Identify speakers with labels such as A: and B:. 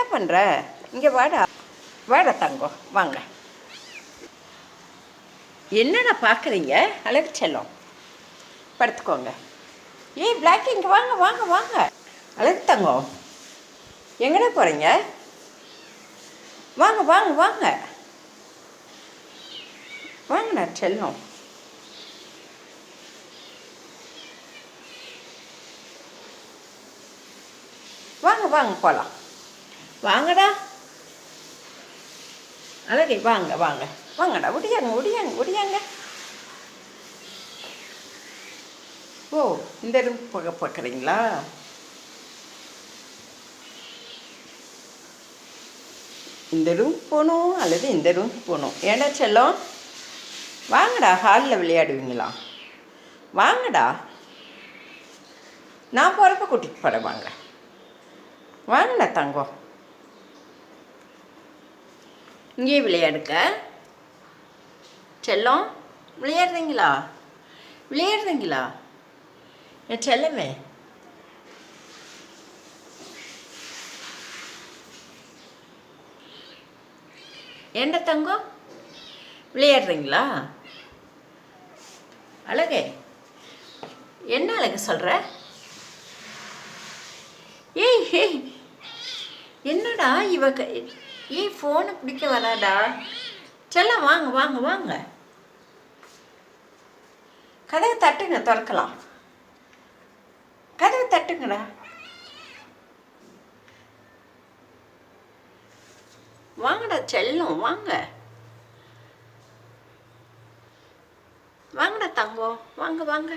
A: என்னடா பண்ணுற? இங்கே வாடா, வாடா தங்கம், வாங்க. என்னடா பார்க்குறீங்க? அழகு செல்லம், படுத்துக்கோங்க. ஏய் பிளாக், இங்கே வாங்க வாங்க வாங்க. அழகு தங்கம், எங்கடா போகிறீங்க? வாங்க வாங்க வாங்க வாங்கண்ணா செல்லம். வாங்க வாங்க போகலாம். வாங்கடா அழகை, வாங்க வாங்க வாங்கடா. ஒடியாங்க ஒடியாங்க ஒடியாங்க. ஓ, இந்த ரூம் போக பார்க்குறீங்களா? இந்த ரூம் போகணும் அல்லது இந்த ரூம் போகணும். ஏடா செல்லம், வாங்கடா. ஹாலில் விளையாடுவீங்களா? வாங்கடா, நான் போகிறப்ப கூட்டிகிட்டு போகிறேன். வாங்க வாங்கண்ணா தங்கம், இங்கேயே விளையாடுக்க. செல்லம், விளையாடுறீங்களா? விளையாடுறீங்களா என் செல்லமே? ஏண்டா தங்கம், விளையாடுறீங்களா? அழகே, என்ன அழகு சொல்கிற? ஏய் ஏய், என்னடா ஏய் ஃபோனை பிடிக்க வராடா. செல்லம், வாங்க வாங்க வாங்க. கதவை தட்டுங்க, திறக்கலாம். கதவை தட்டுங்கடா. வாங்கடா செல்லம், வாங்க வாங்கடா தங்கம், வாங்க வாங்க.